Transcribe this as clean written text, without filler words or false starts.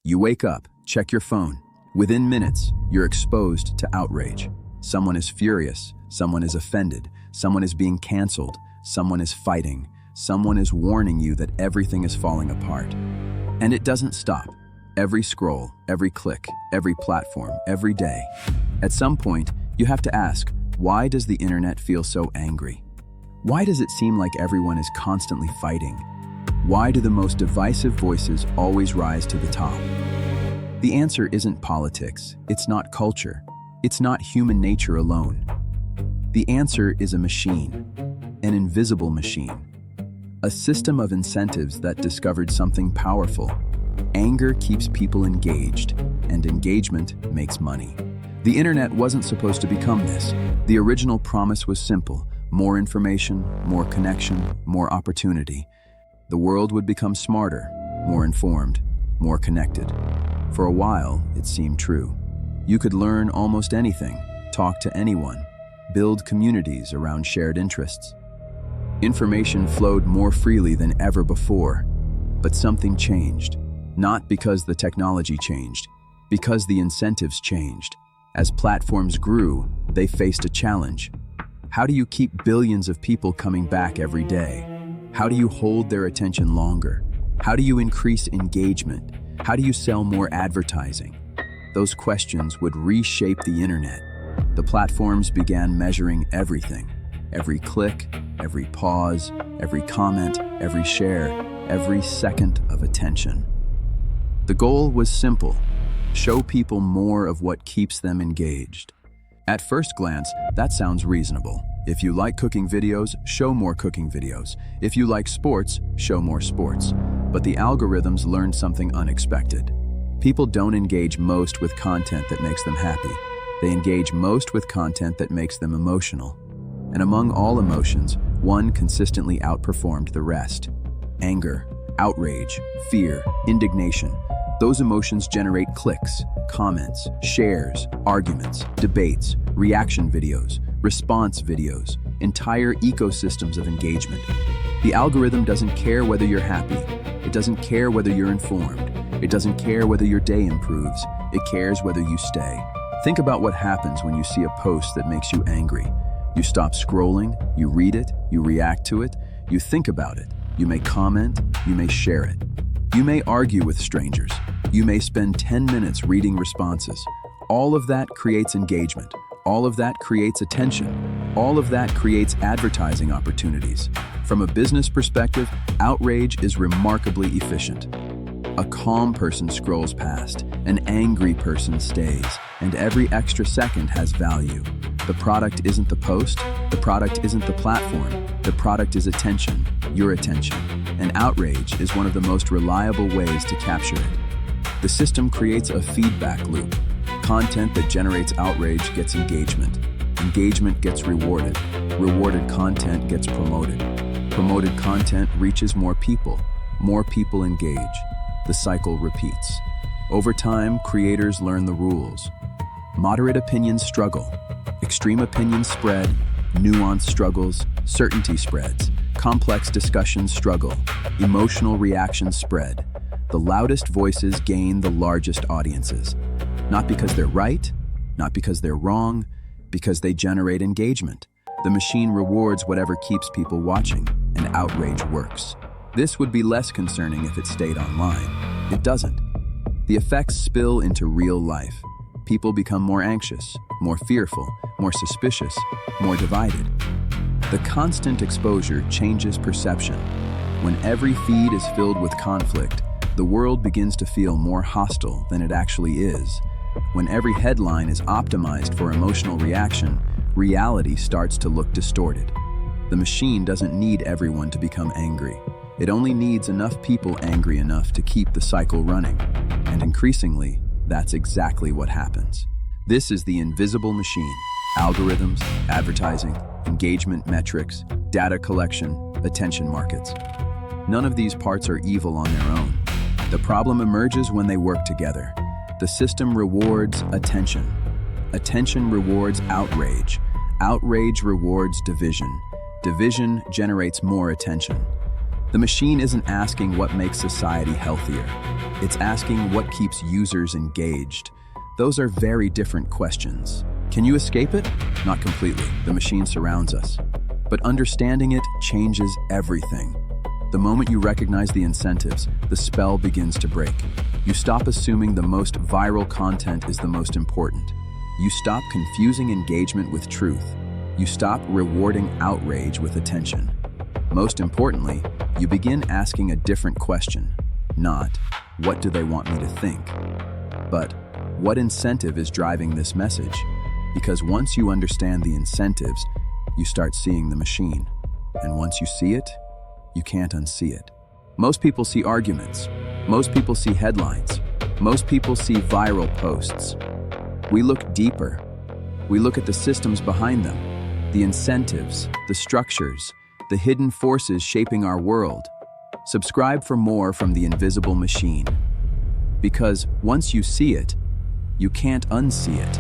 You wake up, check your phone. Within minutes, you're exposed to outrage. Someone is furious, someone is offended, someone is being canceled, someone is fighting, someone is warning you that everything is falling apart. And it doesn't stop. Every scroll, every click, every platform, every day. At some point, you have to ask, why does the internet feel so angry? Why does it seem like everyone is constantly fighting? Why do the most divisive voices always rise to the top? The answer isn't politics, it's not culture, it's not human nature alone. The answer is a machine, an invisible machine. A system of incentives that discovered something powerful. Anger keeps people engaged, and engagement makes money. The internet wasn't supposed to become this. The original promise was simple: more information, more connection, more opportunity. The world would become smarter, more informed, more connected. For a while, it seemed true. You could learn almost anything, talk to anyone, build communities around shared interests. Information flowed more freely than ever before, but something changed. Not because the technology changed, because the incentives changed. As platforms grew, they faced a challenge. How do you keep billions of people coming back every day? How do you hold their attention longer? How do you increase engagement? How do you sell more advertising? Those questions would reshape the internet. The platforms began measuring everything. Every click, every pause, every comment, every share, every second of attention. The goal was simple: show people more of what keeps them engaged. At first glance, that sounds reasonable. If you like cooking videos, show more cooking videos. If you like sports, show more sports. But the algorithms learned something unexpected. People don't engage most with content that makes them happy. They engage most with content that makes them emotional. And among all emotions, one consistently outperformed the rest: anger, outrage, fear, indignation. Those emotions generate clicks, comments, shares, arguments, debates, reaction videos, response videos, entire ecosystems of engagement. The algorithm doesn't care whether you're happy. It doesn't care whether you're informed. It doesn't care whether your day improves. It cares whether you stay. Think about what happens when you see a post that makes you angry. You stop scrolling, you read it, you react to it, you think about it, you may comment, you may share it. You may argue with strangers. You may spend 10 minutes reading responses. All of that creates engagement. All of that creates attention. All of that creates advertising opportunities. From a business perspective, outrage is remarkably efficient. A calm person scrolls past, an angry person stays, and every extra second has value. The product isn't the post, the product isn't the platform, the product is attention, your attention. And outrage is one of the most reliable ways to capture it. The system creates a feedback loop. Content that generates outrage gets engagement. Engagement gets rewarded. Rewarded content gets promoted. Promoted content reaches more people. More people engage. The cycle repeats. Over time, creators learn the rules. Moderate opinions struggle. Extreme opinions spread. Nuance struggles. Certainty spreads. Complex discussions struggle. Emotional reactions spread. The loudest voices gain the largest audiences. Not because they're right, not because they're wrong, because they generate engagement. The machine rewards whatever keeps people watching, and outrage works. This would be less concerning if it stayed online. It doesn't. The effects spill into real life. People become more anxious, more fearful, more suspicious, more divided. The constant exposure changes perception. When every feed is filled with conflict, the world begins to feel more hostile than it actually is. When every headline is optimized for emotional reaction, reality starts to look distorted. The machine doesn't need everyone to become angry. It only needs enough people angry enough to keep the cycle running. And increasingly, that's exactly what happens. This is the invisible machine. Algorithms, advertising, engagement metrics, data collection, attention markets. None of these parts are evil on their own. The problem emerges when they work together. The system rewards attention. Attention rewards outrage. Outrage rewards division. Division generates more attention. The machine isn't asking what makes society healthier. It's asking what keeps users engaged. Those are very different questions. Can you escape it? Not completely. The machine surrounds us. But understanding it changes everything. The moment you recognize the incentives, the spell begins to break. You stop assuming the most viral content is the most important. You stop confusing engagement with truth. You stop rewarding outrage with attention. Most importantly, you begin asking a different question. Not, what do they want me to think? But, what incentive is driving this message? Because once you understand the incentives, you start seeing the machine. And once you see it, you can't unsee it. Most people see arguments. Most people see headlines. Most people see viral posts. We look deeper. We look at the systems behind them, the incentives, the structures, the hidden forces shaping our world. Subscribe for more from the invisible machine. Because once you see it, you can't unsee it.